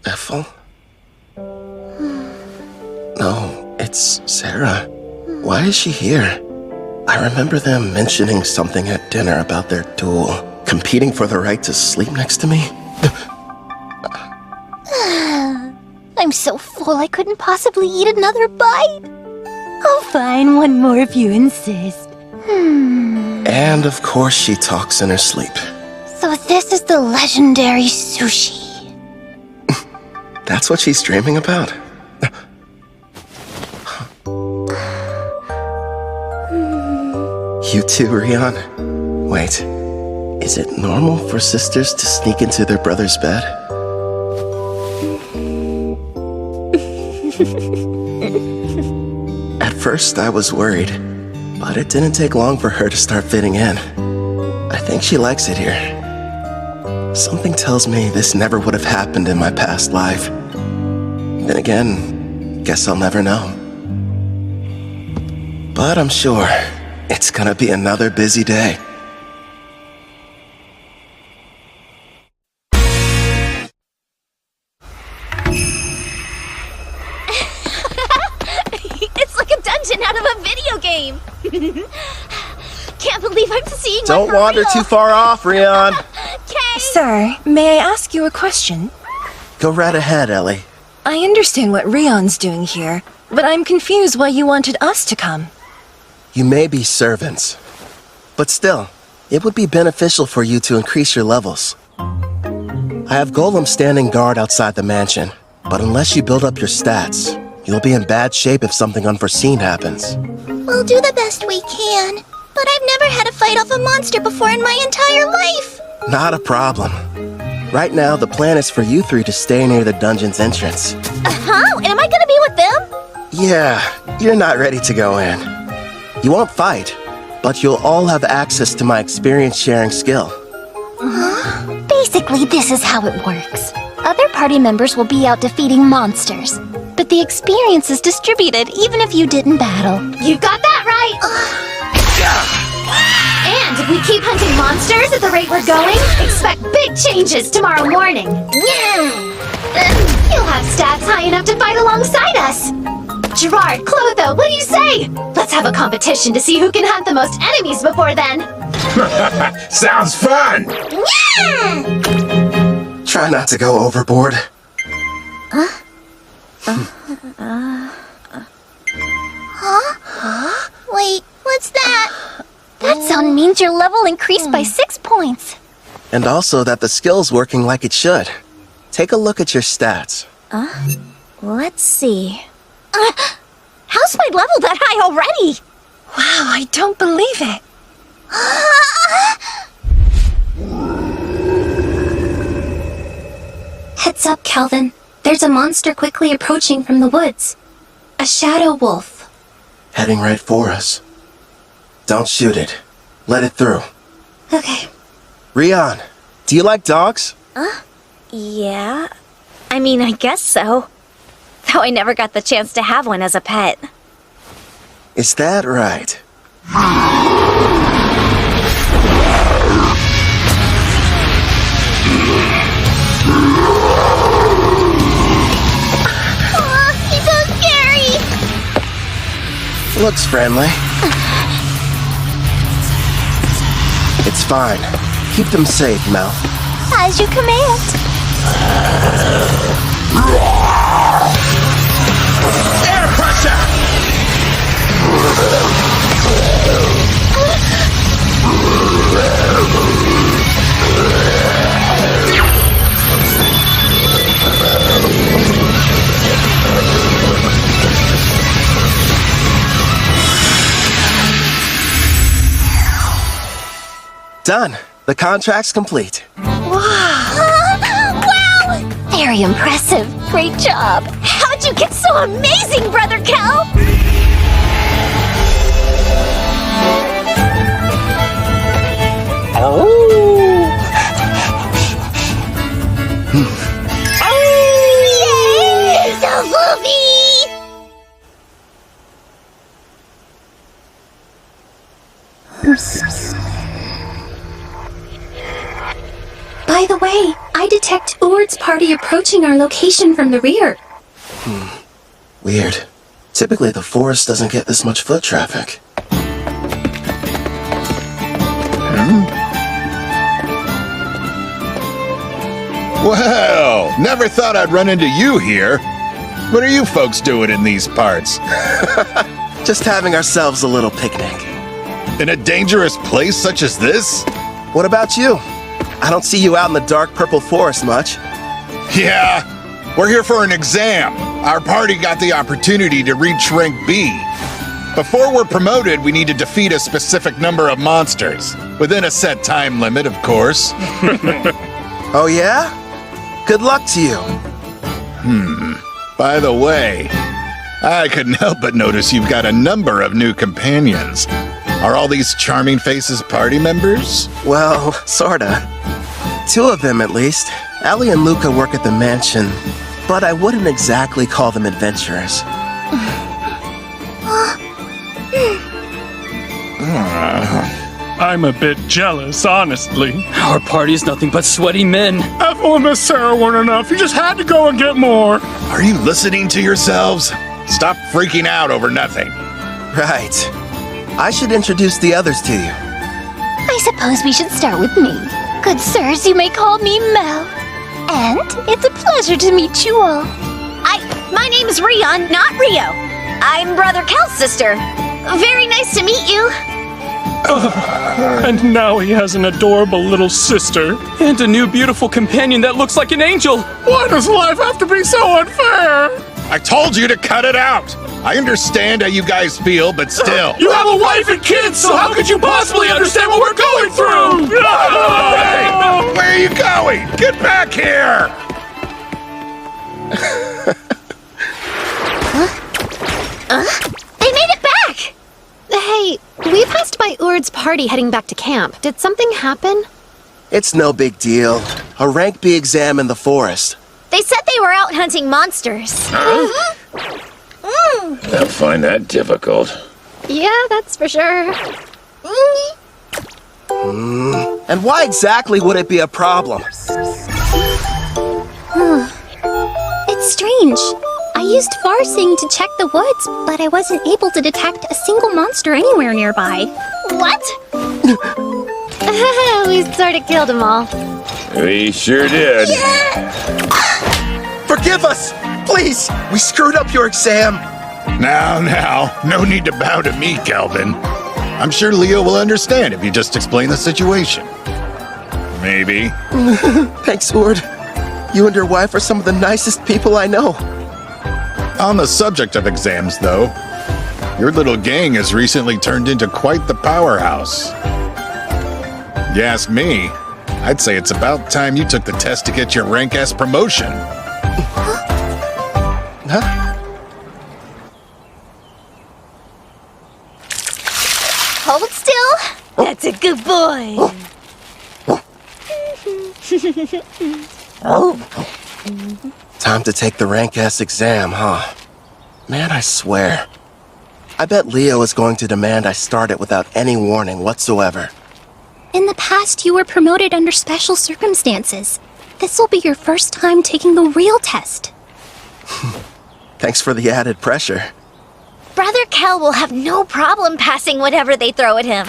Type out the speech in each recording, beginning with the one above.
Ethel? No, it's Sarah. Why is she here? I remember them mentioning something at dinner about their duel, competing for the right to sleep next to me. I'm so full I couldn't possibly eat another bite. Oh, fine, one more if you insist. And of course she talks in her sleep. So this is the legendary sushi. That's what she's dreaming about? You too, Rion? Wait, is it normal for sisters to sneak into their brother's bed? At first, I was worried, but it didn't take long for her to start fitting in. I think she likes it here. Something tells me this never would have happened in my past life. Then again, guess I'll never know. But I'm sure it's gonna be another busy day. It's like a dungeon out of a video game. Can't believe I'm seeing one Don't for wander real. too far off, Rion. Kay. Sir, may I ask you a question? Go right ahead, Ellie. I understand what Rion's doing here, but I'm confused why you wanted us to come. You may be servants, but still, it would be beneficial for you to increase your levels. I have Golem standing guard outside the mansion, but unless you build up your stats, you'll be in bad shape if something unforeseen happens. We'll do the best we can, but I've never had a fight off a monster before in my entire life. Not a problem. Right now, the plan is for you three to stay near the dungeon's entrance. Huh? And am I gonna be with them? Yeah, you're not ready to go in. You won't fight, but you'll all have access to my experience-sharing skill. Basically, this is how it works. Other party members will be out defeating monsters, but the experience is distributed even if you didn't battle. You got that right! And if we keep hunting monsters at the rate we're going, expect big changes tomorrow morning. You'll have stats high enough to fight alongside us. Gerard, Clotho, what do you say? Let's have a competition to see who can hunt the most enemies before then. Sounds fun! Try not to go overboard. Wait, what's that? That sound means your level increased by 6 points. And also that the skill's working like it should. Take a look at your stats. Let's see. How's my level that high already? Wow, I don't believe it. Heads up, Calvin. There's a monster quickly approaching from the woods. A shadow wolf. Heading right for us. Don't shoot it. Let it through. Okay. Rion, do you like dogs? Yeah. I mean, I guess so. Though I never got the chance to have one as a pet. Is that right? He's so scary! Looks friendly. It's fine. Keep them safe, Mel. As you command. Air pressure! Done. The contract's complete. Wow! Very impressive. Great job. How'd you get so amazing, Brother Kel? Yay! So fluffy! By the way, I detect detect Ord's party approaching our location from the rear. Weird. Typically, the forest doesn't get this much foot traffic. Well, never thought I'd run into you here. What are you folks doing in these parts? Just having ourselves a little picnic. In a dangerous place such as this? What about you? I don't see you out in the dark purple forest much. Yeah, we're here for an exam. Our party got the opportunity to reach rank B. Before we're promoted, we need to defeat a specific number of monsters. Within a set time limit, of course. Oh yeah? Good luck to you. By the way, I couldn't help but notice you've got a number of new companions. Are all these charming faces party members? Well, sorta. 2 of them at least. Allie and Luca work at the mansion, but I wouldn't exactly call them adventurers. I'm a bit jealous, honestly. Our party's nothing but sweaty men. Ethel and Miss Sarah weren't enough. You just had to go and get more. Are you listening to yourselves? Stop freaking out over nothing. Right. I should introduce the others to you. I suppose we should start with me. Good sirs, you may call me Mel. And it's a pleasure to meet you all. My name is Rion, not Rio. I'm Brother Cal's sister. Very nice to meet you. And now he has an adorable little sister. And a new beautiful companion that looks like an angel. Why does life have to be so unfair? I told you to cut it out. I understand how you guys feel, but still. You have a wife and kids, so how could you possibly understand what we're going through? Hey, where are you going? Get back here! They made it back! Hey, we passed by Urd's party heading back to camp. Did something happen? It's no big deal. A rank B exam in the forest. They said they were out hunting monsters. I'll find that difficult. Yeah, that's for sure. And why exactly would it be a problem? It's strange. I used Farsing to check the woods, but I wasn't able to detect a single monster anywhere nearby. What? We sort of killed them all. We sure did. Forgive us! Please! We screwed up your exam! Now, no need to bow to me, Calvin. I'm sure Leo will understand if you just explain the situation. Maybe. Thanks, Ord. You and your wife are some of the nicest people I know. On the subject of exams, though, your little gang has recently turned into quite the powerhouse. You ask me, I'd say it's about time you took the test to get your rank S promotion. Huh? Hold still. That's a good boy. Time to take the rank S exam, huh? Man, I swear. I bet Leo is going to demand I start it without any warning whatsoever. In the past, you were promoted under special circumstances. This will be your first time taking the real test. Thanks for the added pressure. Brother Cal will have no problem passing whatever they throw at him.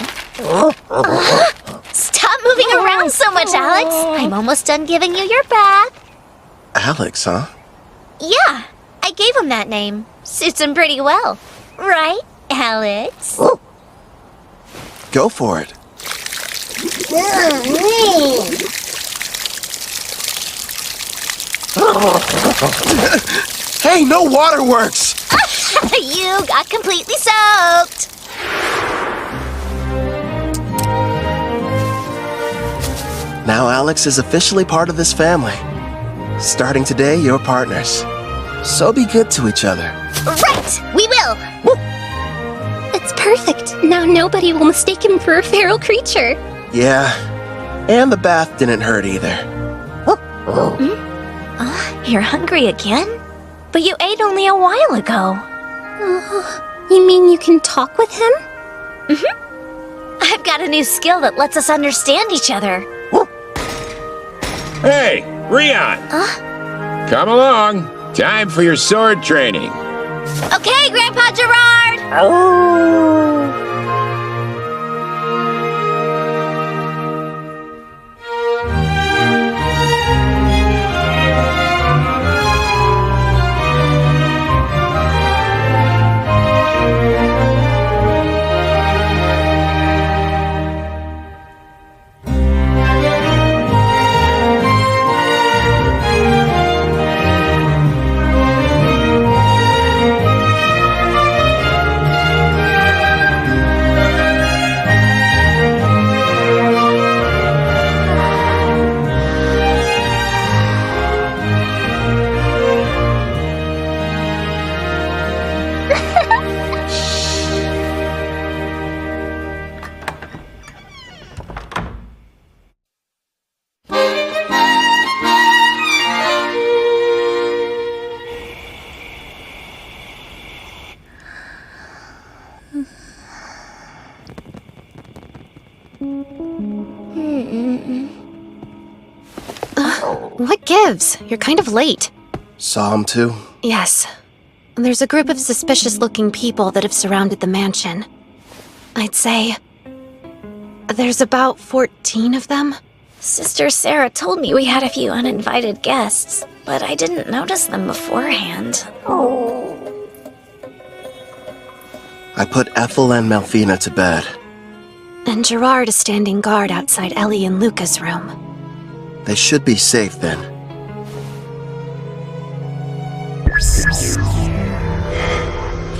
Stop moving around so much, Alex. I'm almost done giving you your bath. Alex, huh? Yeah, I gave him that name. Suits him pretty well. Right, Alex? Go for it. Hey, no waterworks! You got completely soaked. Now Alex is officially part of this family. Starting today, you're partners. So be good to each other. Right, we will. It's perfect. Now nobody will mistake him for a feral creature. Yeah, and the bath didn't hurt either. You're hungry again? But you ate only a while ago. You mean you can talk with him? I've got a new skill that lets us understand each other. Hey, Rion! Come along. Time for your sword training. Okay, Grandpa Gerard! What gives? You're kind of late. Saw him too? Yes. There's a group of suspicious-looking people that have surrounded the mansion. I'd say there's about 14 of them. Sister Sarah told me we had a few uninvited guests, but I didn't notice them beforehand. I put Ethel and Melfina to bed. And Gerard is standing guard outside Ellie and Luca's room. They should be safe then.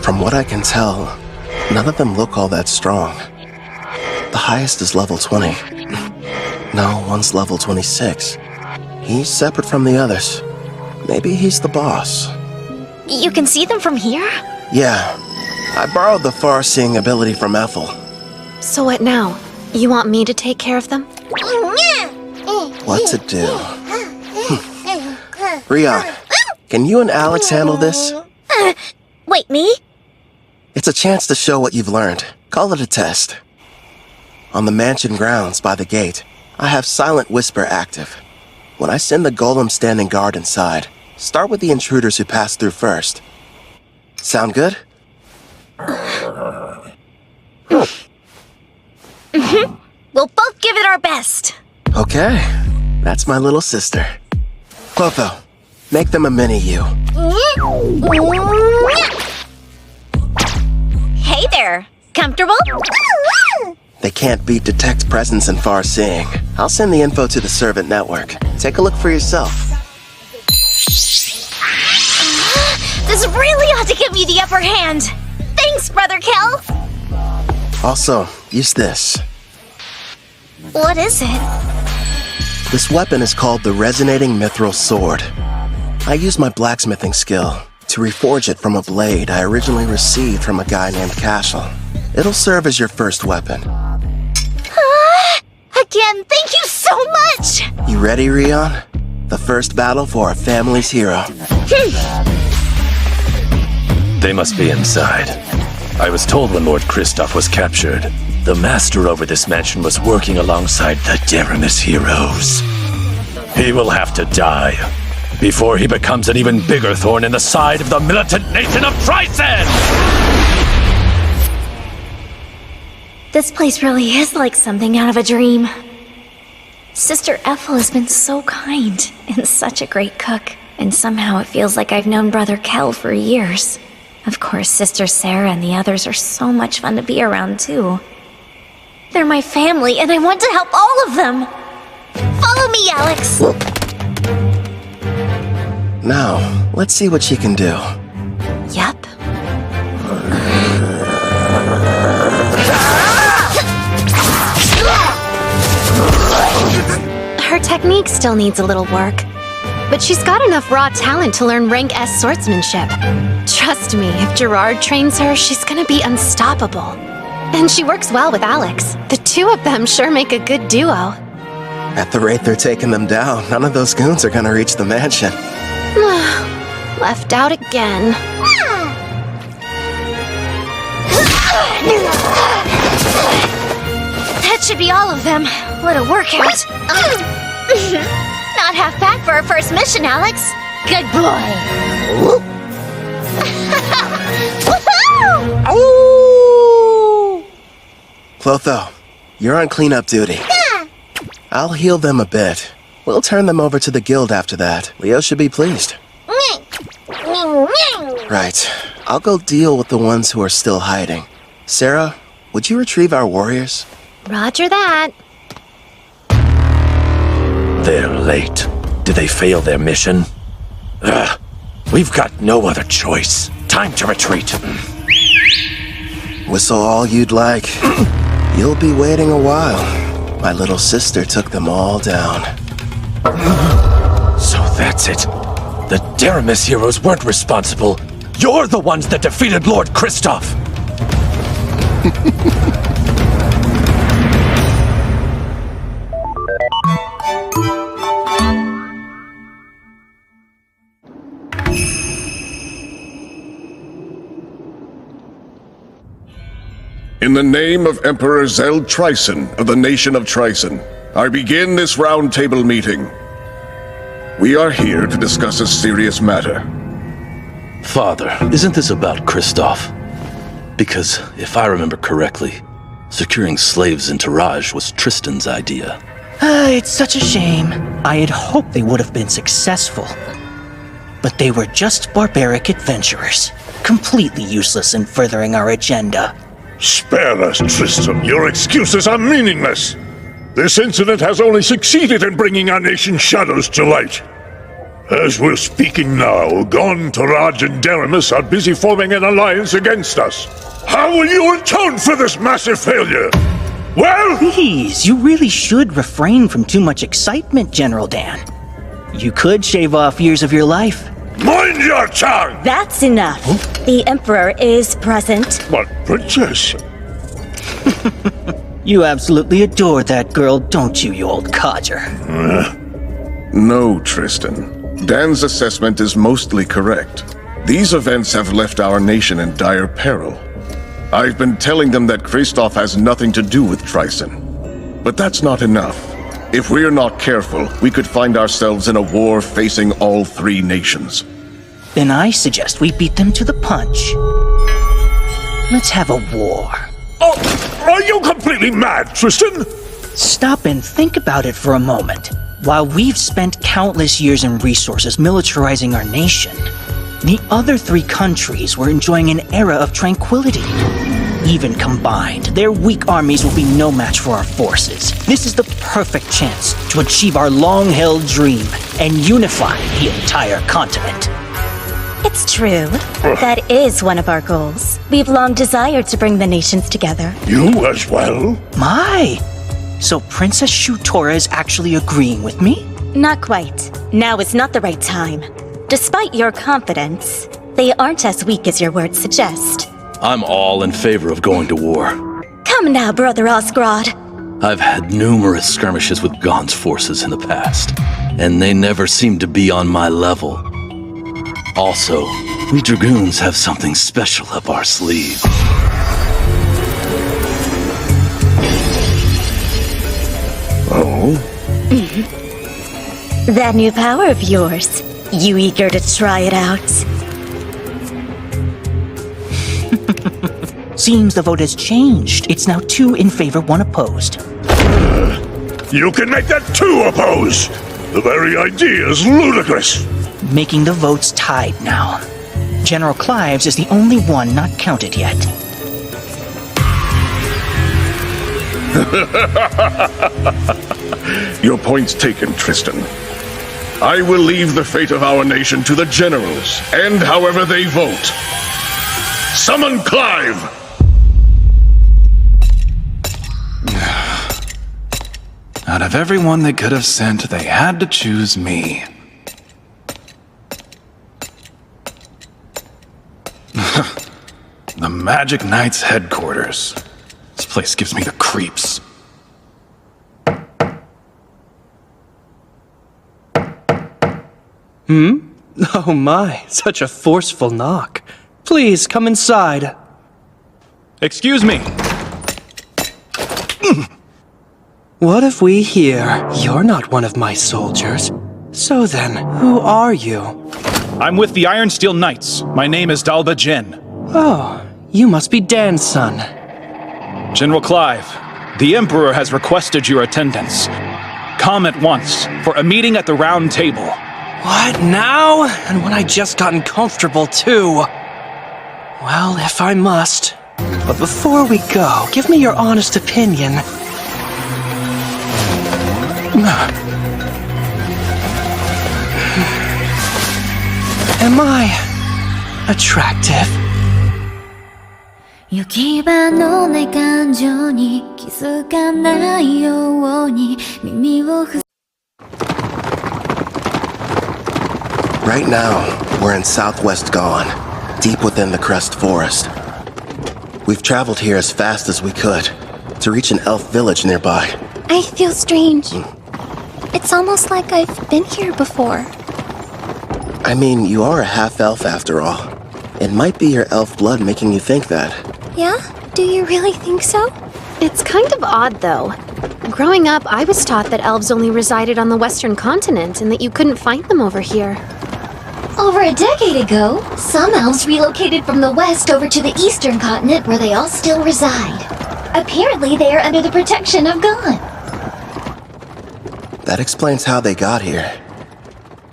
From what I can tell, none of them look all that strong. The highest is level 20. No, one's level 26. He's separate from the others. Maybe he's the boss. You can see them from here? Yeah, I borrowed the far-seeing ability from Ethel. So what now? You want me to take care of them? What to do? Rion, can you and Alex handle this? Wait, me? It's a chance to show what you've learned. Call it a test. On the mansion grounds by the gate, I have Silent Whisper active. When I send the golem standing guard inside, start with the intruders who pass through first. Sound good? We'll both give it our best. Okay, that's my little sister. Clotho, make them a mini-you. Hey there. Comfortable? They can't beat Detect Presence and Far Seeing. I'll send the info to the servant network. Take a look for yourself. This really ought to give me the upper hand. Thanks, Brother Kel. Also, use this. What is it? This weapon is called the Resonating Mithril Sword. I use my blacksmithing skill to reforge it from a blade I originally received from a guy named Cashel. It'll serve as your first weapon. Again, thank you so much! You ready, Rion? The first battle for our family's hero. They must be inside. I was told when Lord Kristoff was captured, the master over this mansion was working alongside the Deramis heroes. He will have to die before he becomes an even bigger thorn in the side of the militant nation of Trycen! This place really is like something out of a dream. Sister Ethel has been so kind and such a great cook, and somehow it feels like I've known Brother Kel for years. Of course, Sister Sarah and the others are so much fun to be around, too. They're my family, and I want to help all of them! Follow me, Alex! Now, let's see what she can do. Yep. Her technique still needs a little work, but she's got enough raw talent to learn rank S swordsmanship. Trust me, if Gerard trains her, she's gonna be unstoppable. And she works well with Alex. The two of them sure make a good duo. At the rate they're taking them down, none of those goons are gonna reach the mansion. Left out again. That should be all of them. What a workout. not half bad for our first mission, Alex. Good boy. Woohoo! Clotho, you're on cleanup duty. I'll heal them a bit. We'll turn them over to the guild after that. Leo should be pleased. Right. I'll go deal with the ones who are still hiding. Sarah, would you retrieve our warriors? Roger that. They're late. Did they fail their mission? Ugh. We've got no other choice. Time to retreat. Whistle all you'd like. You'll be waiting a while. My little sister took them all down. So that's it. The Deramis heroes weren't responsible. You're the ones that defeated Lord Kristoff. In the name of Emperor Zell Tryson of the nation of Tryson, I begin this roundtable meeting. We are here to discuss a serious matter. Father, isn't this about Kristoff? Because, if I remember correctly, securing slaves in Taraj was Tristan's idea. It's such a shame. I had hoped they would have been successful. But they were just barbaric adventurers, completely useless in furthering our agenda. Spare us, Tristan. Your excuses are meaningless. This incident has only succeeded in bringing our nation's shadows to light. As we're speaking now, Gon, Taraj, and Deramis are busy forming an alliance against us. How will you atone for this massive failure? Well... Please, you really should refrain from too much excitement, General Dan. You could shave off years of your life. Mind your tongue! That's enough. The Emperor is present. But, Princess... You absolutely adore that girl, don't you, you old codger? No, Tristan. Dan's assessment is mostly correct. These events have left our nation in dire peril. I've been telling them that Kristoff has nothing to do with Tryson. But that's not enough. If we're not careful, we could find ourselves in a war facing all three nations. Then I suggest we beat them to the punch. Let's have a war. Oh, are you completely mad, Tristan? Stop and think about it for a moment. While we've spent countless years and resources militarizing our nation, the other three countries were enjoying an era of tranquility. Even combined, their weak armies will be no match for our forces. This is the perfect chance to achieve our long-held dream and unify the entire continent. It's true. That is one of our goals. We've long desired to bring the nations together. You as well? My! So Princess Shutora is actually agreeing with me? Not quite. Now is not the right time. Despite your confidence, they aren't as weak as your words suggest. I'm all in favor of going to war. Come now, Brother Osgrod. I've had numerous skirmishes with Gon's forces in the past, and they never seemed to be on my level. Also, we Dragoons have something special up our sleeve. Oh? That new power of yours. You eager to try it out? Seems the vote has changed. It's now 2 in favor, 1 opposed. You can make that 2 opposed! The very idea is ludicrous! Making the votes tied now. General Clives is the only one not counted yet. Your point's taken, Tristan. I will leave the fate of our nation to the generals, and however they vote. Summon Clive! Out of everyone they could have sent, they had to choose me. The Magic Knights headquarters. This place gives me the creeps. Oh my, such a forceful knock. Please, come inside. Excuse me. What if we hear you're not one of my soldiers, So then, who are you? I'm with the Ironsteel Knights. My name is Dalba Jin. Oh, you must be Dan's son. General Clive, the Emperor has requested your attendance. Come at once for a meeting at the Round Table. What, now? And when I just gotten comfortable, too. Well, if I must. But before we go, give me your honest opinion. Am I attractive? 行き場のない感情に気づかないように耳をふ Right now, we're in southwest Gone, deep within the Crest Forest. We've traveled here as fast as we could to reach an elf village nearby. I feel strange. It's almost like I've been here before. I mean, you are a half-elf after all. It might be your elf blood making you think that. Yeah? Do you really think so? It's kind of odd, though. Growing up, I was taught that elves only resided on the western continent and that you couldn't find them over here. Over a decade ago, some elves relocated from the west over to the eastern continent where they all still reside. Apparently, they are under the protection of Gone. That explains how they got here.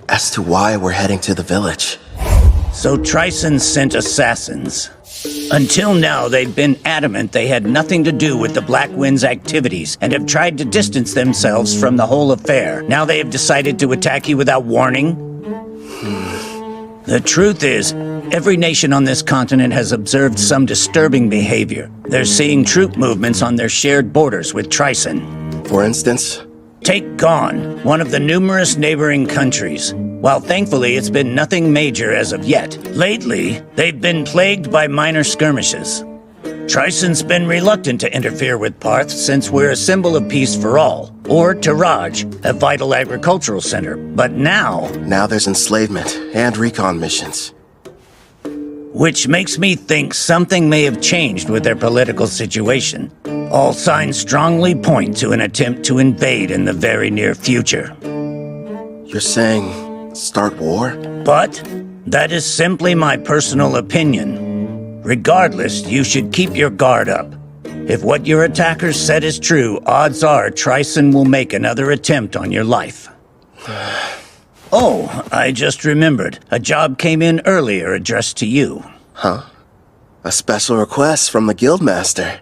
As to why we're heading to the village. So Tryson sent assassins. Until now, they've been adamant they had nothing to do with the Black Wind's activities and have tried to distance themselves from the whole affair. Now they have decided to attack you without warning? The truth is, every nation on this continent has observed some disturbing behavior. They're seeing troop movements on their shared borders with Tryson. For instance? Take Gone, one of the numerous neighboring countries. While thankfully it's been nothing major as of yet, lately they've been plagued by minor skirmishes. Tryson's been reluctant to interfere with Parth since we're a symbol of peace for all, or Taraj, a vital agricultural center. But now... Now there's enslavement and recon missions. Which makes me think something may have changed with their political situation. All signs strongly point to an attempt to invade in the very near future. You're saying start war? But that is simply my personal opinion. Regardless, you should keep your guard up. If what your attackers said is true, odds are Tryson will make another attempt on your life. Oh, I just remembered. A job came in earlier addressed to you. Huh? A special request from the Guildmaster.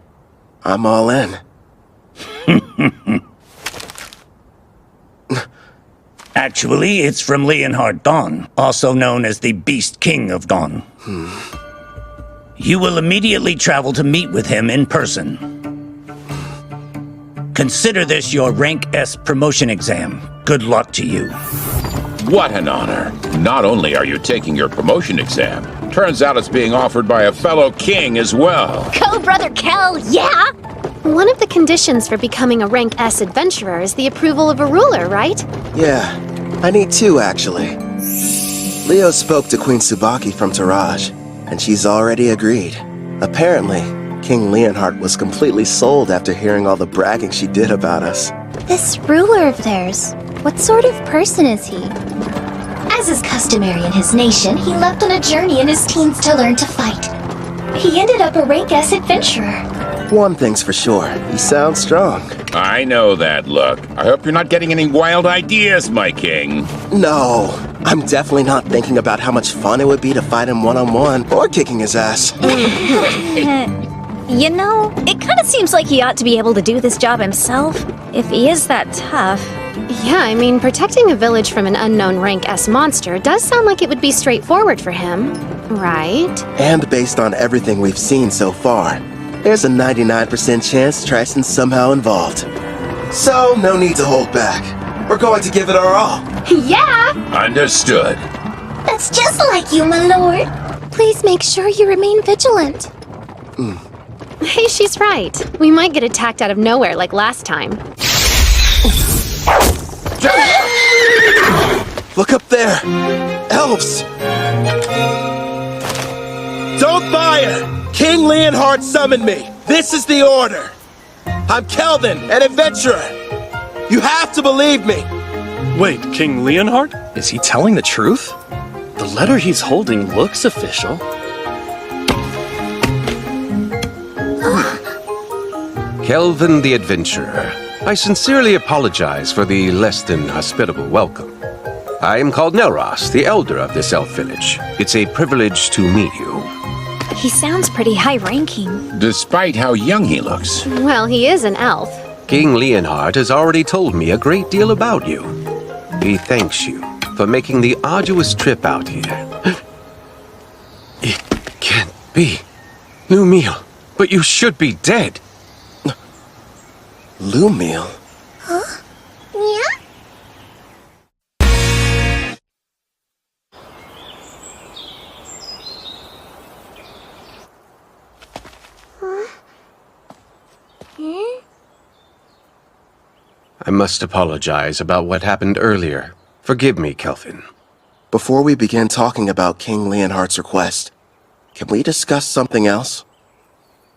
I'm all in. Actually, it's from Leonhard Dawn, also known as the Beast King of Dawn. You will immediately travel to meet with him in person. Consider this your Rank S promotion exam. Good luck to you. What an honor. Not only are you taking your promotion exam, turns out it's being offered by a fellow king as well. Go, Brother Kel, yeah! One of the conditions for becoming a Rank S adventurer is the approval of a ruler, right? Yeah, I need two, actually. Leo spoke to Queen Tsubaki from Taraj, and she's already agreed. Apparently, King Leonhard was completely sold after hearing all the bragging she did about us. This ruler of theirs, what sort of person is he? As is customary in his nation, he left on a journey in his teens to learn to fight. He ended up a Rank S adventurer. One thing's for sure, he sounds strong. I know that look. I hope you're not getting any wild ideas, my king. No, I'm definitely not thinking about how much fun it would be to fight him one-on-one or kicking his ass. You know, it kind of seems like he ought to be able to do this job himself, if he is that tough. Yeah, I mean, protecting a village from an unknown Rank S monster does sound like it would be straightforward for him, right? And based on everything we've seen so far, there's a 99% chance Tryson's somehow involved. So, no need to hold back. We're going to give it our all. Yeah! Understood. That's just like you, my lord. Please make sure you remain vigilant. Hey, she's right. We might get attacked out of nowhere like last time. Look up there! Elves! Don't fire! King Leonhard summoned me! This is the order! I'm Kelvin, an adventurer! You have to believe me! Wait, King Leonhard? Is he telling the truth? The letter he's holding looks official. Kelvin the Adventurer, I sincerely apologize for the less than hospitable welcome. I am called Nelros, the elder of this elf village. It's a privilege to meet you. He sounds pretty high-ranking. Despite how young he looks. Well, he is an elf. King Leonhard has already told me a great deal about you. He thanks you for making the arduous trip out here. It can't be. Lumiel, but you should be dead. Lumiel? Huh? Yeah? Huh? Hmm? I must apologize about what happened earlier. Forgive me, Kelvin. Before we begin talking about King Leonhard's request, can we discuss something else?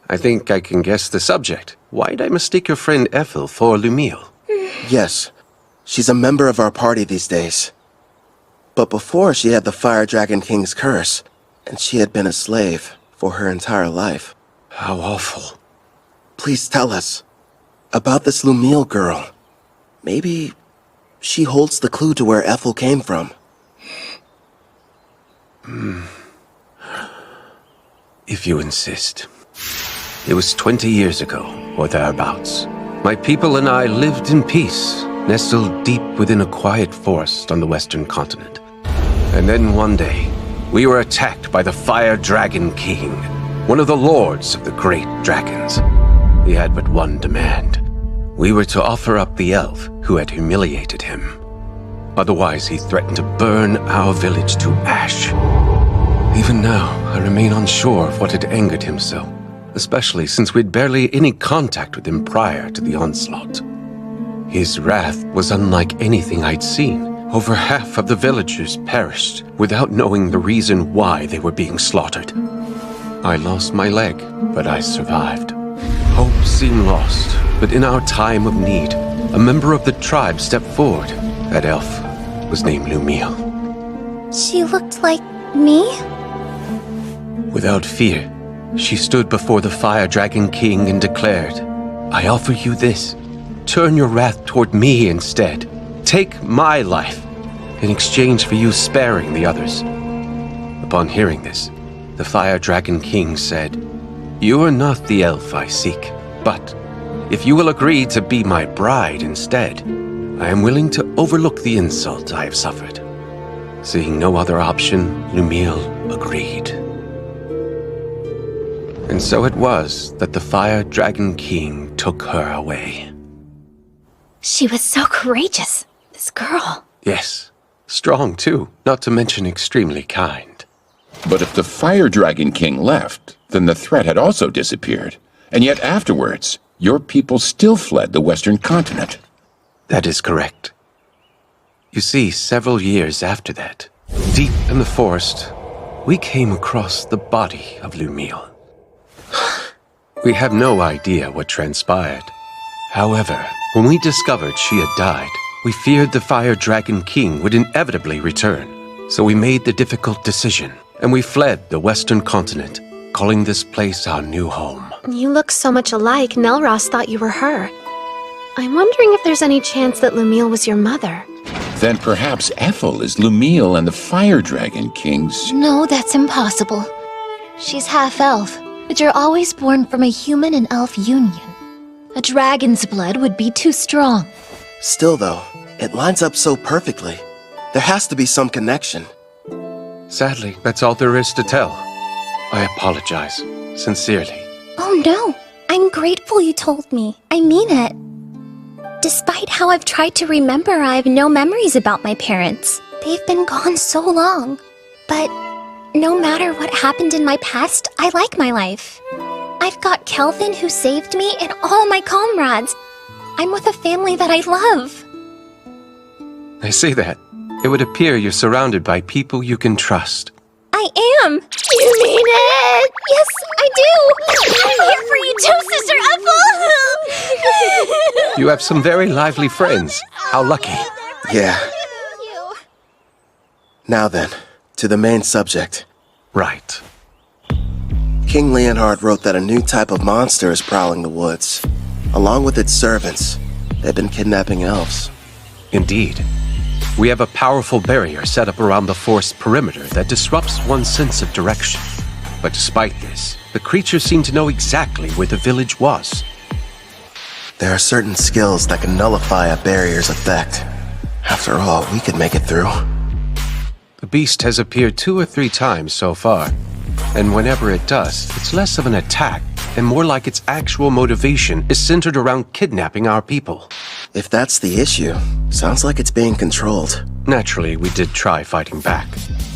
I think I can guess the subject. Why'd I mistake your friend Ethel for Lumiel? Yes, she's a member of our party these days. But before she had the Fire Dragon King's curse, and she had been a slave for her entire life. How awful. Please tell us about this Lumiel girl. Maybe she holds the clue to where Ethel came from. If you insist. It was 20 years ago, or thereabouts. My people and I lived in peace, nestled deep within a quiet forest on the western continent. And then one day, we were attacked by the Fire Dragon King, one of the lords of the great dragons. He had but one demand. We were to offer up the elf who had humiliated him. Otherwise, he threatened to burn our village to ash. Even now, I remain unsure of what had angered him so, especially since we'd barely any contact with him prior to the onslaught. His wrath was unlike anything I'd seen. Over half of the villagers perished without knowing the reason why they were being slaughtered. I lost my leg, but I survived. Hope seemed lost, but in our time of need, a member of the tribe stepped forward. That elf was named Lumiel. She looked like me? Without fear, she stood before the Fire Dragon King and declared, I offer you this. Turn your wrath toward me instead. Take my life in exchange for you sparing the others. Upon hearing this, the Fire Dragon King said, You are not the elf I seek, but if you will agree to be my bride instead, I am willing to overlook the insult I have suffered. Seeing no other option, Lumiel agreed. And so it was that the Fire Dragon King took her away. She was so courageous, this girl. Yes, strong too, not to mention extremely kind. But if the Fire Dragon King left, then the threat had also disappeared. And yet afterwards, your people still fled the western continent. That is correct. You see, several years after that, deep in the forest, we came across the body of Lumiel. We have no idea what transpired. However, when we discovered she had died, we feared the Fire Dragon King would inevitably return. So we made the difficult decision, and we fled the western continent, calling this place our new home. You look so much alike, Nelros thought you were her. I'm wondering if there's any chance that Lumiel was your mother. Then perhaps Ethel is Lumiel and the Fire Dragon King's... No, that's impossible. She's half-elf, but you're always born from a human and elf union. A dragon's blood would be too strong. Still though, it lines up so perfectly. There has to be some connection. Sadly, that's all there is to tell. I apologize, sincerely. Oh no, I'm grateful you told me. I mean it. Despite how I've tried to remember, I have no memories about my parents. They've been gone so long. But no matter what happened in my past, I like my life. I've got Kelvin who saved me and all my comrades. I'm with a family that I love. I say that. It would appear you're surrounded by people you can trust. I am! You mean it? Yes, I do! I'm here for you too, Sister Ethel! You have some very lively friends. How lucky. Yeah. Now then, to the main subject. Right. King Leonhard wrote that a new type of monster is prowling the woods. Along with its servants, they've been kidnapping elves. Indeed. We have a powerful barrier set up around the forest perimeter that disrupts one's sense of direction. But despite this, the creatures seem to know exactly where the village was. There are certain skills that can nullify a barrier's effect. After all, we could make it through. The beast has appeared 2 or 3 times so far, and whenever it does, it's less of an attack and more like its actual motivation is centered around kidnapping our people. If that's the issue, sounds like it's being controlled. Naturally, we did try fighting back.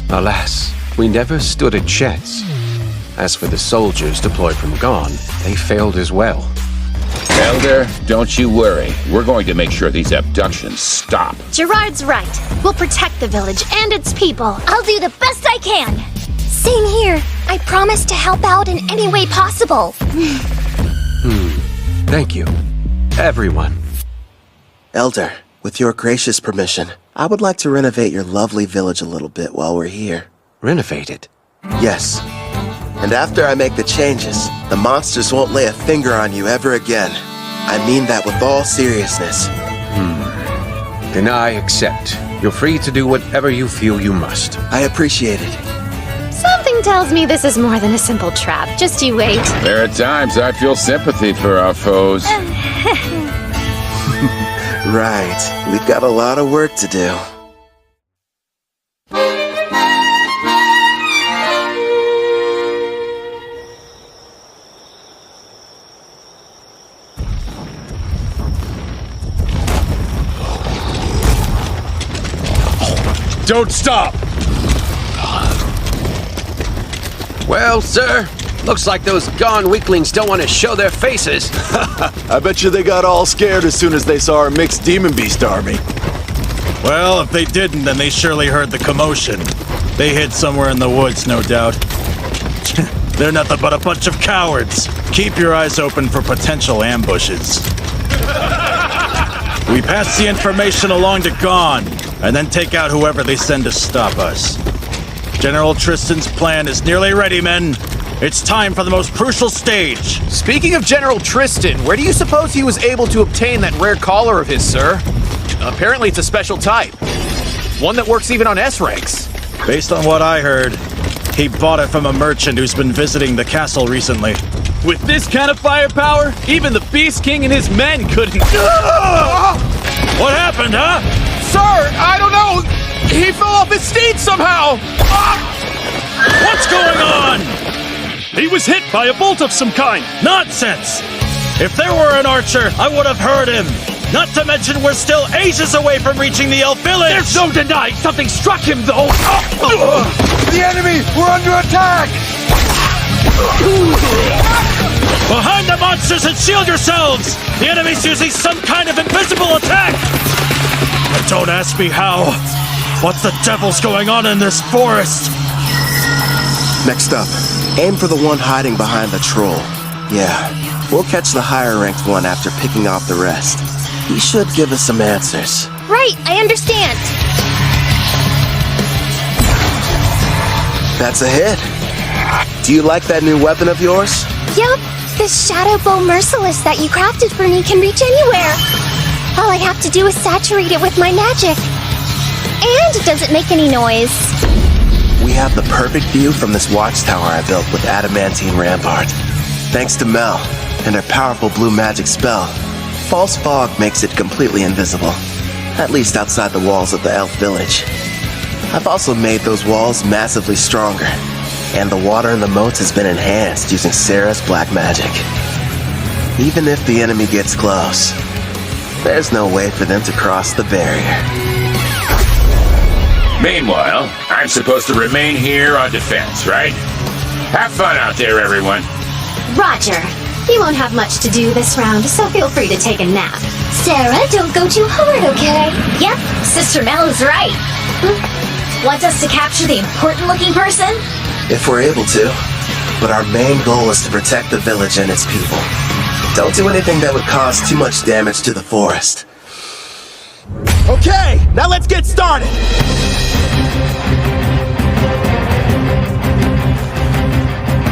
Alas, we never stood a chance. As for the soldiers deployed from Gone, they failed as well. Elder, don't you worry. We're going to make sure these abductions stop. Gerard's right. We'll protect the village and its people. I'll do the best I can. Same here. I promise to help out in any way possible. Thank you, everyone. Elder, with your gracious permission, I would like to renovate your lovely village a little bit while we're here. Renovate it? Yes. And after I make the changes, the monsters won't lay a finger on you ever again. I mean that with all seriousness. Then I accept. You're free to do whatever you feel you must. I appreciate it. Something tells me this is more than a simple trap. Just you wait. There are times I feel sympathy for our foes. Right. We've got a lot of work to do. Don't stop! Well, sir, looks like those Gone weaklings don't want to show their faces. I bet you they got all scared as soon as they saw our mixed demon beast army. Well, if they didn't, then they surely heard the commotion. They hid somewhere in the woods, no doubt. They're nothing but a bunch of cowards. Keep your eyes open for potential ambushes. We pass the information along to Gone, and then take out whoever they send to stop us. General Tristan's plan is nearly ready, men. It's time for the most crucial stage. Speaking of General Tristan, where do you suppose he was able to obtain that rare collar of his, sir? Apparently it's a special type. One that works even on S-ranks. Based on what I heard, he bought it from a merchant who's been visiting the castle recently. With this kind of firepower, even the Beast King and his men couldn't... What happened, huh? Sir, I don't know! He fell off his steed somehow! What's going on? He was hit by a bolt of some kind! Nonsense! If there were an archer, I would have heard him! Not to mention we're still ages away from reaching the elf village! There's no denying something struck him, though! The enemy! We're under attack! Behind the monsters and shield yourselves! The enemy's using some kind of invisible attack! But don't ask me how. What the devil's going on in this forest? Next up, aim for the one hiding behind the troll. Yeah, we'll catch the higher-ranked one after picking off the rest. He should give us some answers. Right, I understand. That's a hit. Do you like that new weapon of yours? Yup, the Shadow Bow Merciless that you crafted for me can reach anywhere. All I have to do is saturate it with my magic. And it doesn't make any noise. We have the perfect view from this watchtower I built with adamantine rampart. Thanks to Mel and her powerful blue magic spell, false fog makes it completely invisible, at least outside the walls of the elf village. I've also made those walls massively stronger, and the water in the moats has been enhanced using Sarah's black magic. Even if the enemy gets close, there's no way for them to cross the barrier. Meanwhile, I'm supposed to remain here on defense, right? Have fun out there, everyone. Roger. You won't have much to do this round, so feel free to take a nap. Sarah, don't go too hard, okay? Yep, Sister Mel is right. Want us to capture the important-looking person? If we're able to. But our main goal is to protect the village and its people. Don't do anything that would cause too much damage to the forest. Okay, now let's get started!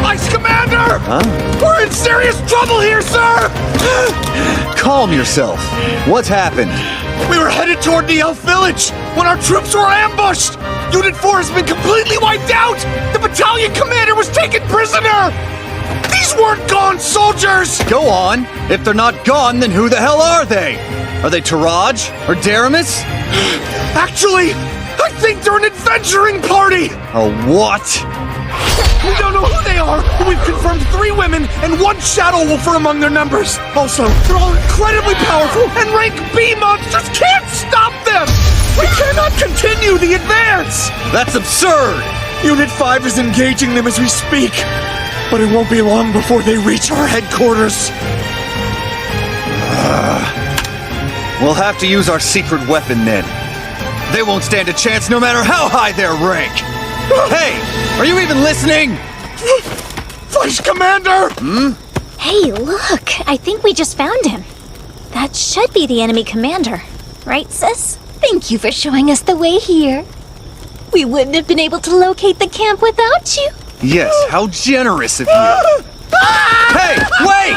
Ice Commander! Huh? We're in serious trouble here, sir! Calm yourself. What's happened? We were headed toward the Elf Village when our troops were ambushed! Unit 4 has been completely wiped out! The battalion commander was taken prisoner! These weren't gone soldiers! Go on. If they're not gone, then who the hell are they? Are they Taraj or Daramus? Actually, I think they're an adventuring party! A what? We don't know who they are, but we've confirmed 3 women and 1 Shadow Wolfer among their numbers. Also, they're all incredibly powerful, and rank B monsters can't stop them! We cannot continue the advance! That's absurd! Unit 5 is engaging them as we speak, but it won't be long before they reach our headquarters. We'll have to use our secret weapon then. They won't stand a chance no matter how high their rank. Hey, are you even listening? Vice Commander! Hey, look! I think we just found him. That should be the enemy commander. Right, sis? Thank you for showing us the way here. We wouldn't have been able to locate the camp without you. Yes, how generous of you. Hey, wait!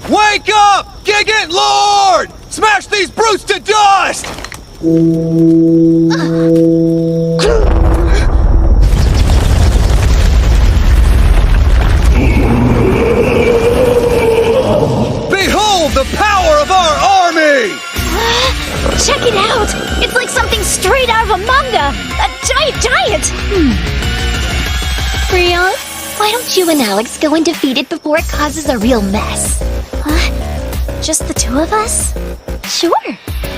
Wake up! Gigant Lord! Smash these brutes to dust! Behold the power of our army! Check it out! It's like something straight out of a manga! A giant! Rion, why don't you and Alex go and defeat it before it causes a real mess? Just the 2 of us? Sure.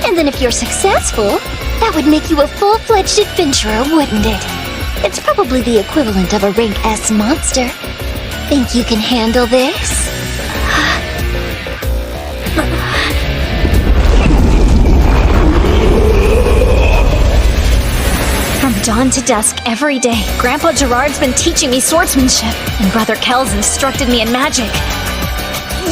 And then if you're successful, that would make you a full-fledged adventurer, wouldn't it? It's probably the equivalent of a rank S monster. Think you can handle this? From dawn to dusk every day, Grandpa Gerard's been teaching me swordsmanship, and Brother Kel's instructed me in magic.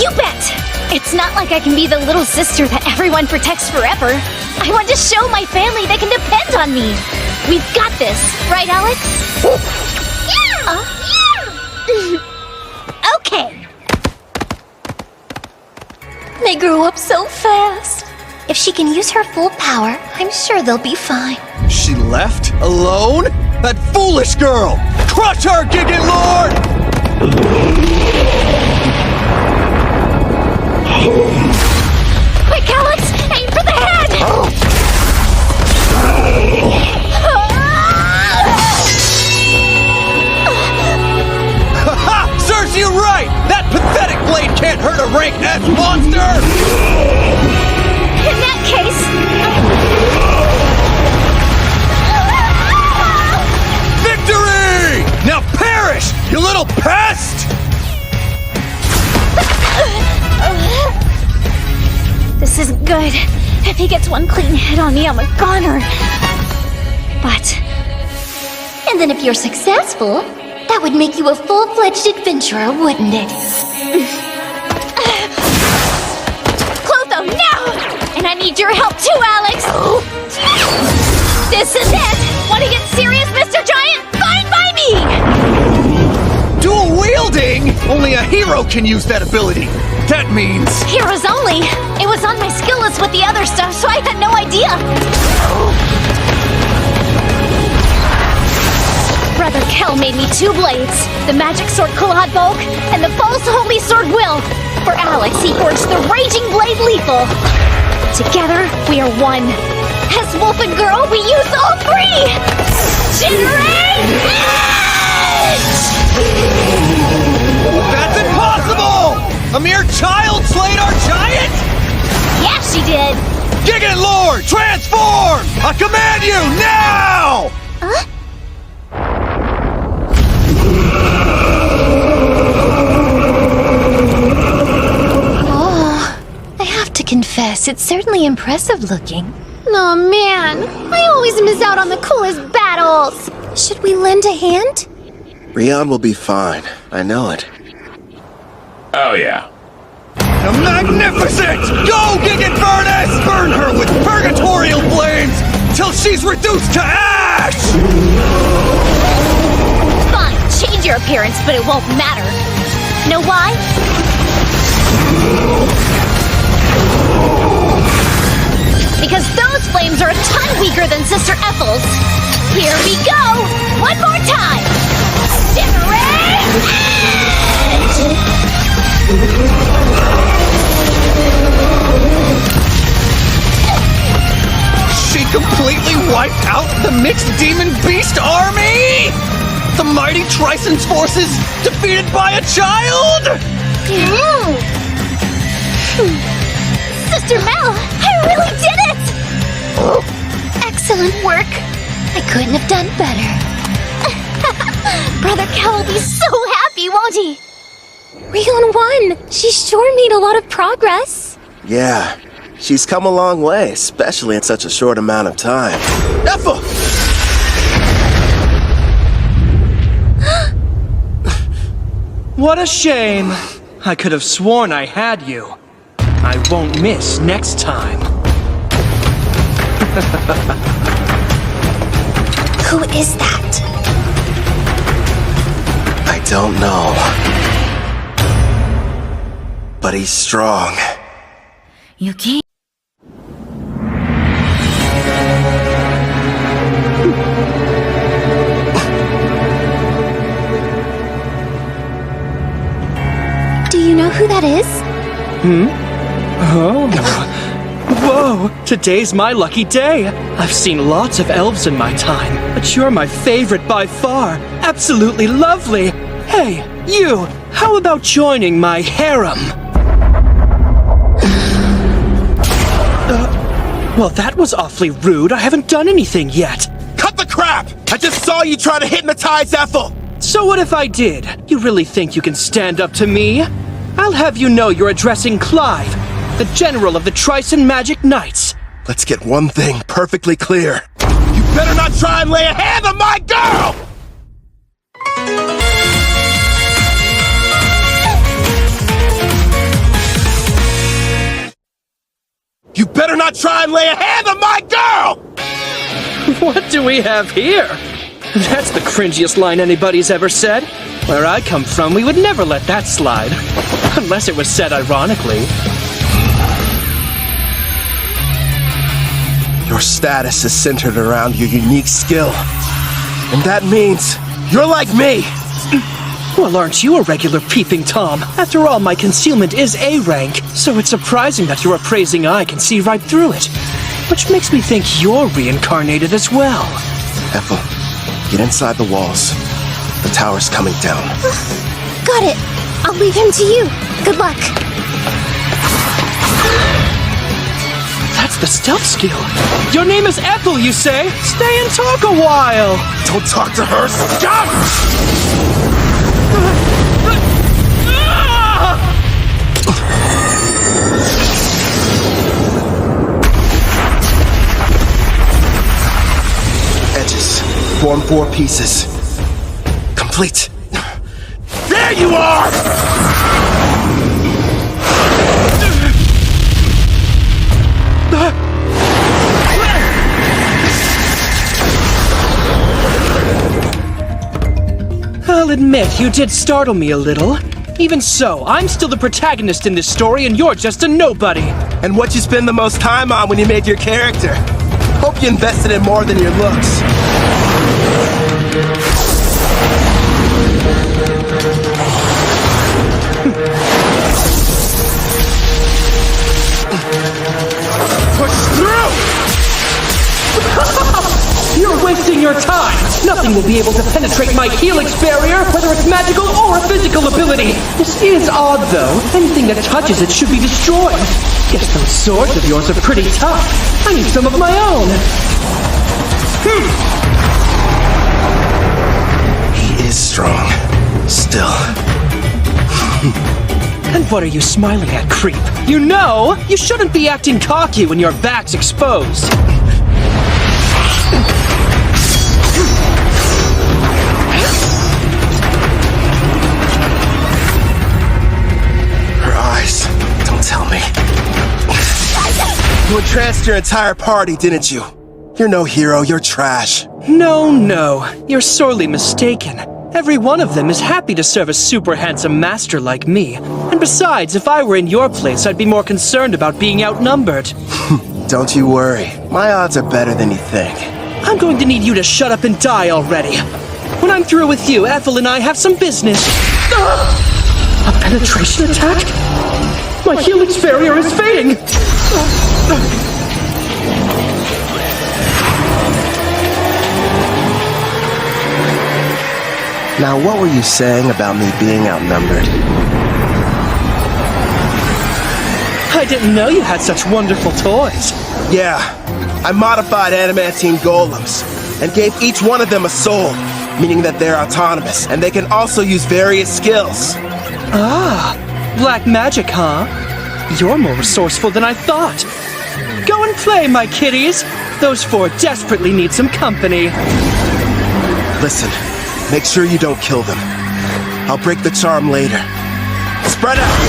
You bet! It's not like I can be the little sister that everyone protects forever. I want to show my family they can depend on me. We've got this, right, Alex? Yeah! Okay. They grow up so fast. If she can use her full power, I'm sure they'll be fine. She left? Alone? That foolish girl! Crush her, Gigant Lord! Quick, Alex! Aim for the head! Ha! Serves you right! That pathetic blade can't hurt a rank S monster! In that case... Victory! Now perish, you little pest! This isn't good. If he gets one clean hit on me, I'm a goner. But... And then if you're successful, that would make you a full-fledged adventurer, wouldn't it? Clotho, now! And I need your help too, Alex! This is it! Want to get serious, Mr. Giant? Fine by me! Dual wielding? Only a hero can use that ability. That means... Heroes only! It was on my skill list with the other stuff, so I had no idea! Brother Kel made me 2 blades, the magic sword Kalad Volk, and the false holy sword Will. For Alex, he forged the raging blade Lethal. Together, we are one. As Wolf and Girl, we use all 3! That's impossible! A mere child slayed our giant? Yeah, she did! Gigant Lord, transform! I command you, now! Huh? Oh, I have to confess, it's certainly impressive looking. Oh man, I always miss out on the coolest battles! Should we lend a hand? Rion will be fine. I know it. Oh, yeah. Magnificent! Go, Gigant Furnace! Burn her with purgatorial flames till she's reduced to ash! Fine, change your appearance, but it won't matter. Know why? Because those flames are a ton weaker than Sister Ethel's. Here we go! One more time! Shimmering Edge! She completely wiped out the mixed demon beast army? The mighty Trison's forces defeated by a child? Sister Mel, I really did it! Excellent work. I couldn't have done better. Brother Cal will be so happy, won't he? Rion won! She sure made a lot of progress. Yeah, she's come a long way, especially in such a short amount of time. Ethel! What a shame. I could have sworn I had you. I won't miss next time. Who is that? I don't know. But he's strong. You can't. Do you know who that is? Oh. Whoa, today's my lucky day. I've seen lots of elves in my time, but you're my favorite by far. Absolutely lovely. Hey, you, how about joining my harem? Well, that was awfully rude. I haven't done anything yet. Cut the crap! I just saw you try to hypnotize Ethel! So what if I did? You really think you can stand up to me? I'll have you know you're addressing Clive, the general of the Trison Magic Knights. Let's get one thing perfectly clear. You better not try and lay a hand on my girl! You better not try and lay a hand on my girl! What do we have here? That's the cringiest line anybody's ever said. Where I come from, we would never let that slide. Unless it was said ironically. Your status is centered around your unique skill. And that means you're like me! Well, aren't you a regular peeping Tom? After all, my concealment is A rank, so it's surprising that your appraising eye can see right through it. Which makes me think you're reincarnated as well. Ethel, get inside the walls. The tower's coming down. Got it. I'll leave him to you. Good luck. That's the stealth skill. Your name is Ethel, you say? Stay and talk a while. Don't talk to her. Stop! Edges. Form 4 pieces. Complete. There you are! I'll admit, you did startle me a little. Even so, I'm still the protagonist in this story and you're just a nobody. And what you spend the most time on when you made your character? Hope you invested in more than your looks. Push through! You're wasting your time! Nothing will be able to penetrate my helix barrier, whether it's magical or a physical ability! This is odd, though. Anything that touches it should be destroyed. Guess those swords of yours are pretty tough. I need some of my own. He is strong. Still. And what are you smiling at, creep? You know, you shouldn't be acting cocky when your back's exposed. Her eyes. Don't You entranced your entire party, didn't you? You're no hero, you're trash. No, you're sorely mistaken. Every one of them is happy to serve a super handsome master like me. And besides, if I were in your place, I'd be more concerned about being outnumbered. Don't you worry. My odds are better than you think. I'm going to need you to shut up and die already. When I'm through with you, Ethel and I have some business. A penetration attack? My helix barrier is fading! Now, what were you saying about me being outnumbered? I didn't know you had such wonderful toys. Yeah, I modified adamantine golems and gave each one of them a soul, meaning that they're autonomous and they can also use various skills. Ah, black magic, huh? You're more resourceful than I thought. Go and play, my kitties. Those four desperately need some company. Listen, make sure you don't kill them. I'll break the charm later. Spread out!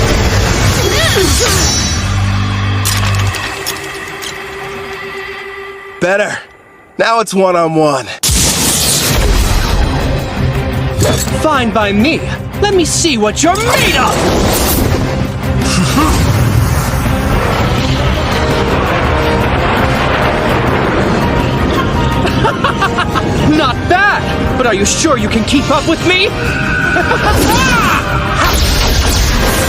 Better. Now it's one-on-one. Fine by me. Let me see what you're made of! Not bad, but are you sure you can keep up with me?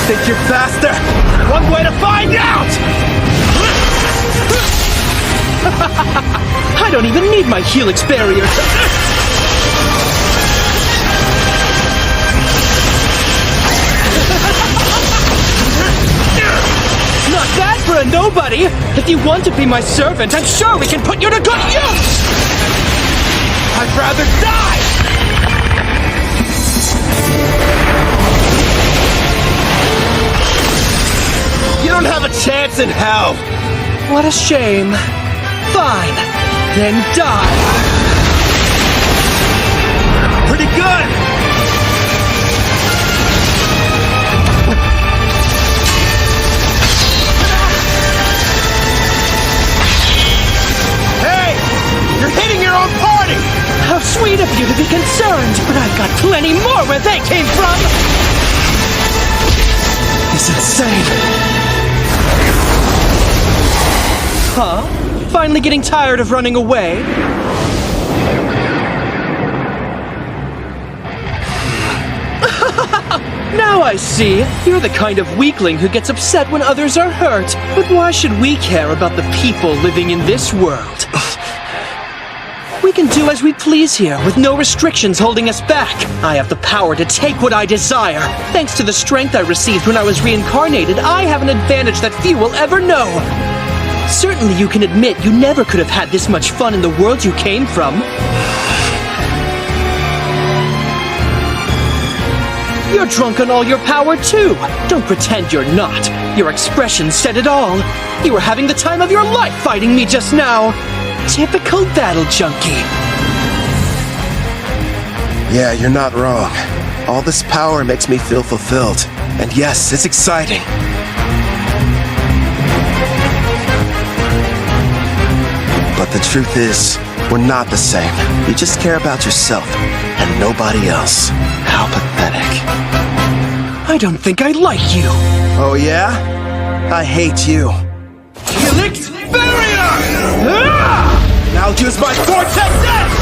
Think you're faster? One way to find out! I don't even need my helix barrier. Not bad for a nobody. If you want to be my servant, I'm sure we can put you to good use. I'd rather die! You don't have a chance in hell! What a shame. Fine, then die. Pretty good! Hey! You're hitting your own party! How sweet of you to be concerned, but I've got plenty more where they came from! It's insane! Huh? Finally getting tired of running away? Now I see. You're the kind of weakling who gets upset when others are hurt. But why should we care about the people living in this world? We can do as we please here, with no restrictions holding us back. I have the power to take what I desire. Thanks to the strength I received when I was reincarnated, I have an advantage that few will ever know. Certainly you can admit you never could have had this much fun in the world you came from. You're drunk on all your power too. Don't pretend you're not. Your expression said it all. You were having the time of your life fighting me just now. Typical battle junkie. Yeah, you're not wrong. All this power makes me feel fulfilled. And yes, it's exciting. But the truth is, we're not the same. You just care about yourself and nobody else. How pathetic. I don't think I like you. Oh yeah? I hate you. Helix Barrier! Now use my Vortex Edge!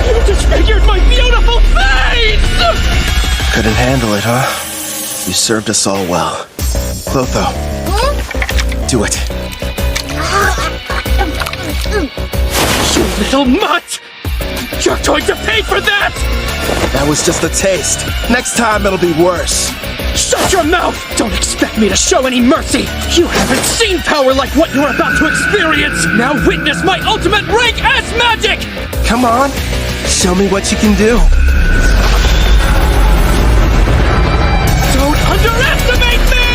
You disfigured my beautiful face! Couldn't handle it, huh? You served us all well. Clotho, do it. You little mutt! You're going to pay for that! That was just a taste. Next time it'll be worse. Shut your mouth! Don't expect me to show any mercy! You haven't seen power like what you're about to experience! Now witness my ultimate rank S magic! Come on, show me what you can do. Don't underestimate me!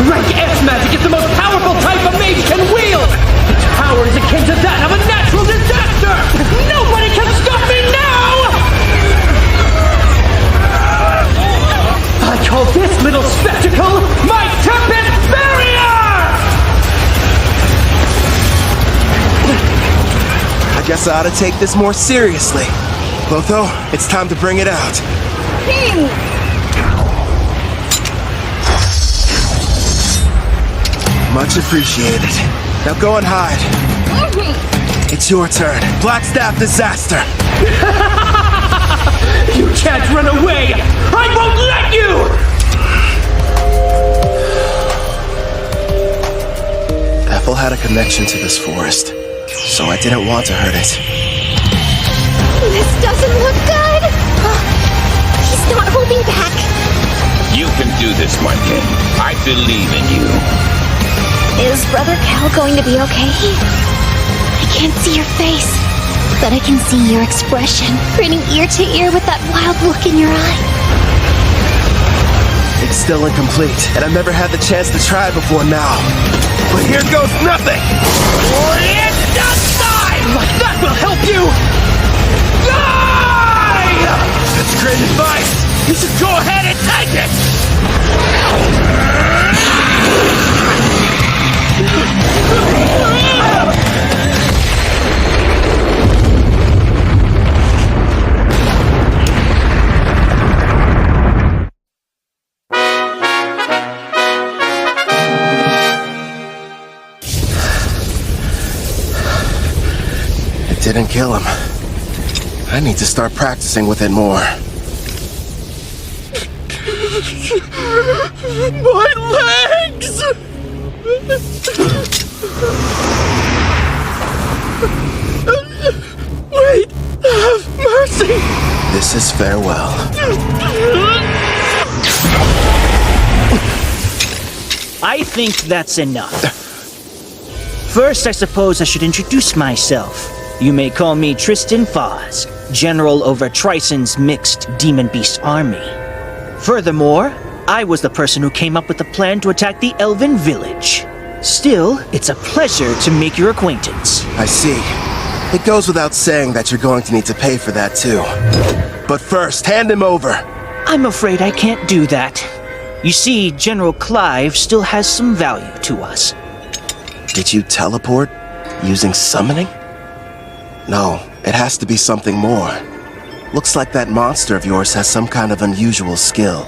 Rank S magic is the most powerful type a mage can wield! Its power is akin to that of a natural disaster! Nobody can stop me now! I call this little spectacle my Tempest Barrier! I guess I ought to take this more seriously. Clotho, it's time to bring it out. Much appreciated. Now go and hide. It's your turn. Blackstaff disaster. You can't run away! I won't let you! Ethel had a connection to this forest, so I didn't want to hurt it. This doesn't look good. He's not holding back. You can do this, my king. I believe in you. Is Brother Cal going to be okay? I can't see your face, but I can see your expression, grinning ear to ear with that wild look in your eye. It's still incomplete, and I've never had the chance to try it before now. But here goes nothing! It's just time! Like that will help you! Die! That's great advice! You should go ahead and take it! It didn't kill him. I need to start practicing with it more. My legs! Wait! Have mercy! This is farewell. I think that's enough. First, I suppose I should introduce myself. You may call me Tristan Foz, General over Trison's mixed Demon Beast army. Furthermore, I was the person who came up with the plan to attack the Elven village. Still, it's a pleasure to make your acquaintance. I see. It goes without saying that you're going to need to pay for that too. But first, hand him over. I'm afraid I can't do that. You see, General Clive still has some value to us. Did you teleport using summoning? No, it has to be something more. Looks like that monster of yours has some kind of unusual skill.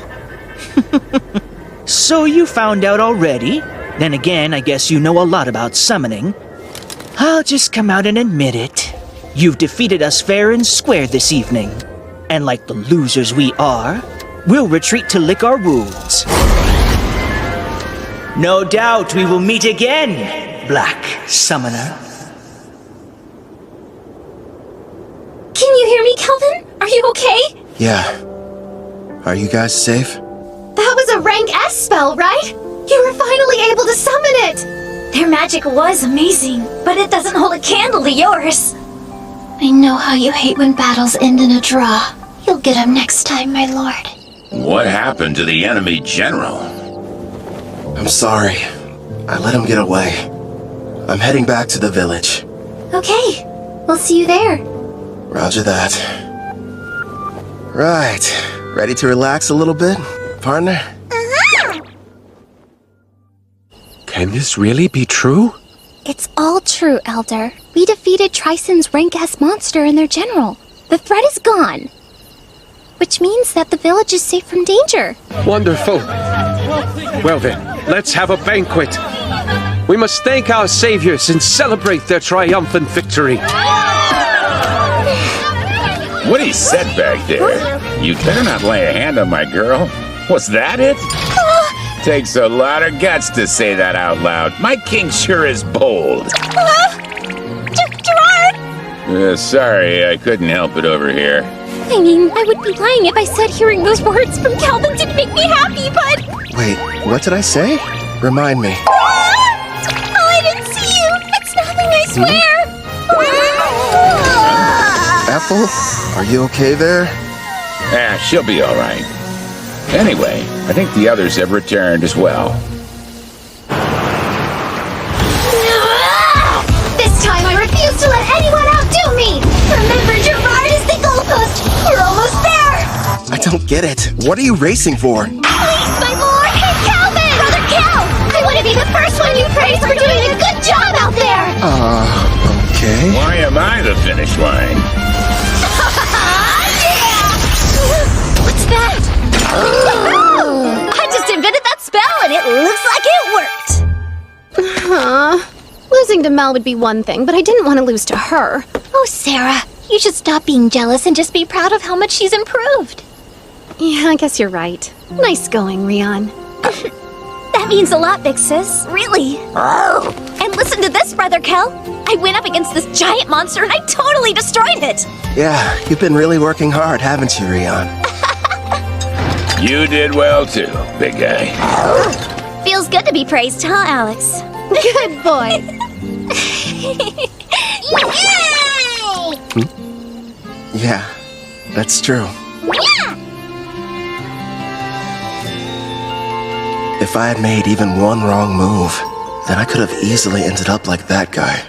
So you found out already? Then again, I guess you know a lot about summoning. I'll just come out and admit it. You've defeated us fair and square this evening. And like the losers we are, we'll retreat to lick our wounds. No doubt we will meet again, Black Summoner. Can you hear me, Kelvin? Are you okay? Yeah. Are you guys safe? That was a rank S spell, right? You were finally able to summon it! Their magic was amazing, but it doesn't hold a candle to yours. I know how you hate when battles end in a draw. You'll get him next time, my lord. What happened to the enemy general? I'm sorry. I let him get away. I'm heading back to the village. Okay, we'll see you there. Roger that. Right. Ready to relax a little bit, partner? Can this really be true? It's all true, Elder. We defeated Trison's rank S monster and their general. The threat is gone. Which means that the village is safe from danger. Wonderful. Well then, let's have a banquet. We must thank our saviors and celebrate their triumphant victory. What he said back there? You better not lay a hand on my girl. Was that it? Takes a lot of guts to say that out loud. My king sure is bold. Gerard! Sorry, I couldn't help it over here. I mean, I would be lying if I said hearing those words from Kelvin didn't make me happy, but... Wait, what did I say? Remind me. Oh, I didn't see you! It's nothing, I swear! Ethel, are you okay there? She'll be all right. Anyway, I think the others have returned as well. This time I refuse to let anyone outdo me! Remember, Gerard is the goalpost! We're almost there! I don't get it. What are you racing for? Please, my lord! Hey, Calvin! Brother Cal! I want to be the first one you praise for doing a good job out there! Okay. Why am I the finish line? What's that? I just invented that spell and it looks like it worked! Losing to Mel would be one thing, but I didn't want to lose to her. Oh, Sarah, you should stop being jealous and just be proud of how much she's improved. Yeah, I guess you're right. Nice going, Rion. That means a lot, big sis. Really. And listen to this, Brother Kel. I went up against this giant monster and I totally destroyed it. Yeah, you've been really working hard, haven't you, Rion? You did well too, big guy. Feels good to be praised, huh, Alex? Good boy. Yeah, that's true. If I had made even one wrong move, then I could have easily ended up like that guy.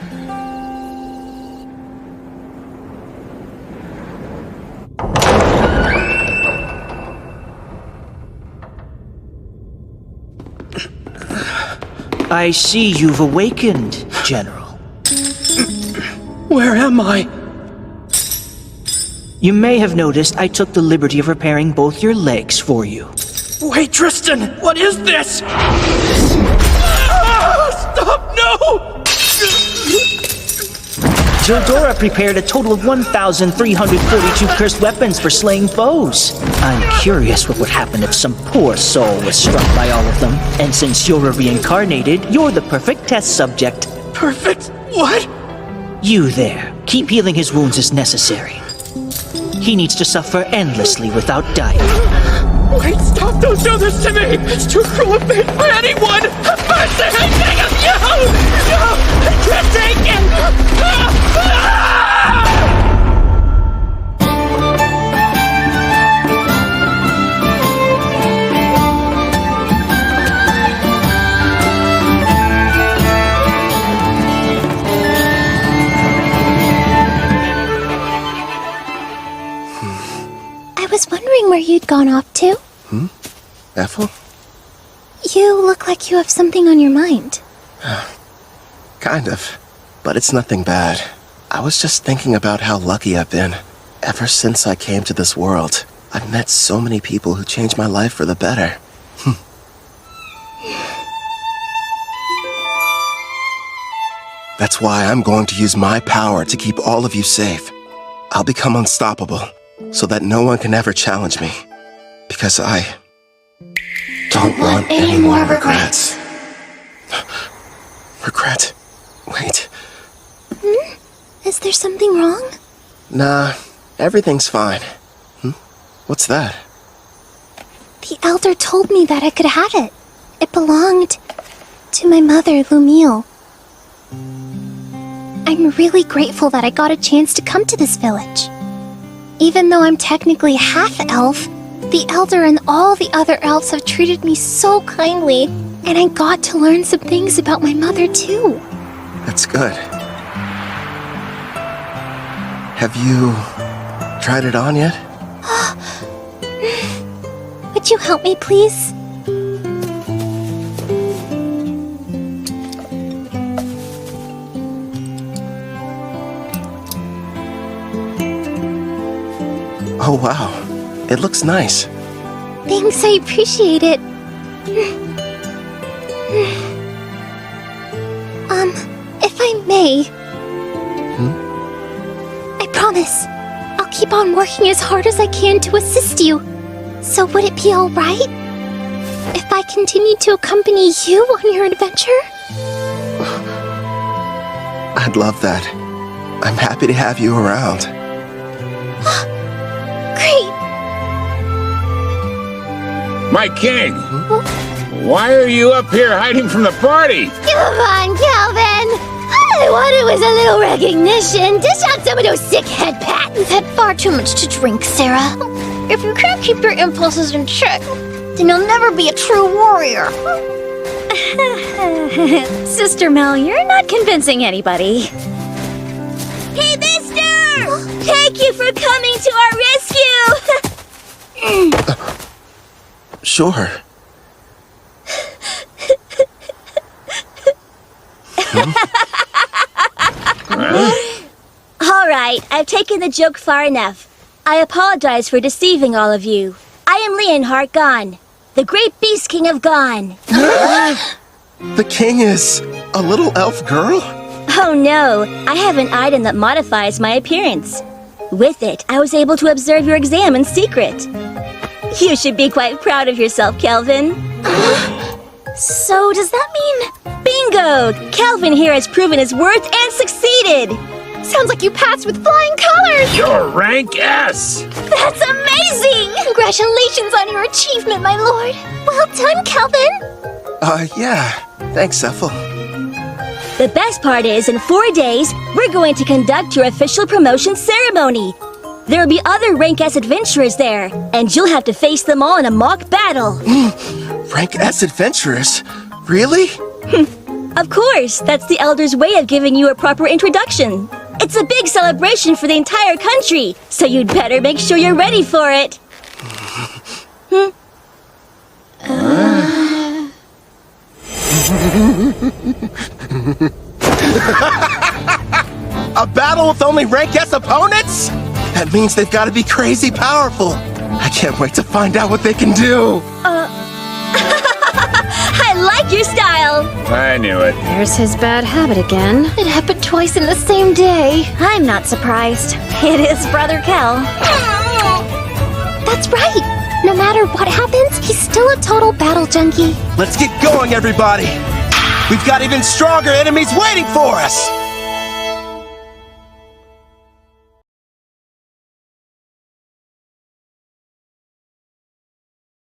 I see you've awakened, General. Where am I? You may have noticed I took the liberty of repairing both your legs for you. Wait, Tristan! What is this? Ah, stop! No! Zildora prepared a total of 1,342 cursed weapons for slaying foes. I'm curious what would happen if some poor soul was struck by all of them. And since you're a reincarnated, you're the perfect test subject. Perfect? What? You there. Keep healing his wounds as necessary. He needs to suffer endlessly without dying. Wait, stop! Don't do this to me! It's too cruel of fate for anyone! Have mercy! I beg of you! No! I can't take it! I was wondering where you'd gone off to. Ethel? You look like you have something on your mind. Kind of. But it's nothing bad. I was just thinking about how lucky I've been. Ever since I came to this world, I've met so many people who changed my life for the better. That's why I'm going to use my power to keep all of you safe. I'll become unstoppable, so that no one can ever challenge me. Because I don't want any more regrets. Regret? Wait. Is there something wrong? Nah, everything's fine. What's that? The elder told me that I could have it. It belonged to my mother, Lumille. I'm really grateful that I got a chance to come to this village. Even though I'm technically half-elf, the elder and all the other elves have treated me so kindly, and I got to learn some things about my mother too. That's good. Have you tried it on yet? Would you help me, please? Oh wow, it looks nice. Thanks, I appreciate it. If I may... I promise, I'll keep on working as hard as I can to assist you. So would it be alright if I continued to accompany you on your adventure? I'd love that. I'm happy to have you around. Great! My king! Why are you up here hiding from the party? Come on, Calvin! I wanted was a little recognition. Dish out some of those sick head pats. You've had far too much to drink, Sarah. If you can't keep your impulses in check, then you'll never be a true warrior. Sister Mel, you're not convincing anybody. Hey, mister! Thank you for coming to our rescue! Sure. All right, I've taken the joke far enough. I apologize for deceiving all of you. I am Leonhardt Gon, the great beast king of Gon. The king is a little elf girl? Oh no, I have an item that modifies my appearance. With it, I was able to observe your exam in secret. You should be quite proud of yourself, Kelvin. So does that mean... Bingo! Kelvin here has proven his worth and succeeded! Sounds like you passed with flying colors! You're rank S! That's amazing! Congratulations on your achievement, my lord! Well done, Kelvin! Yeah. Thanks, Ethel. The best part is, in 4 days, we're going to conduct your official promotion ceremony. There will be other Rank S adventurers there, and you'll have to face them all in a mock battle. Rank S adventurers? Really? Of course, that's the Elder's way of giving you a proper introduction. It's a big celebration for the entire country, so you'd better make sure you're ready for it. A battle with only Rank S opponents? That means they've got to be crazy powerful. I can't wait to find out what they can do. I like your style. I knew it. There's his bad habit again. It happened twice in the same day. I'm not surprised. It is Brother Kel. That's right. No matter what happens, he's still a total battle junkie. Let's get going, everybody. We've got even stronger enemies waiting for us.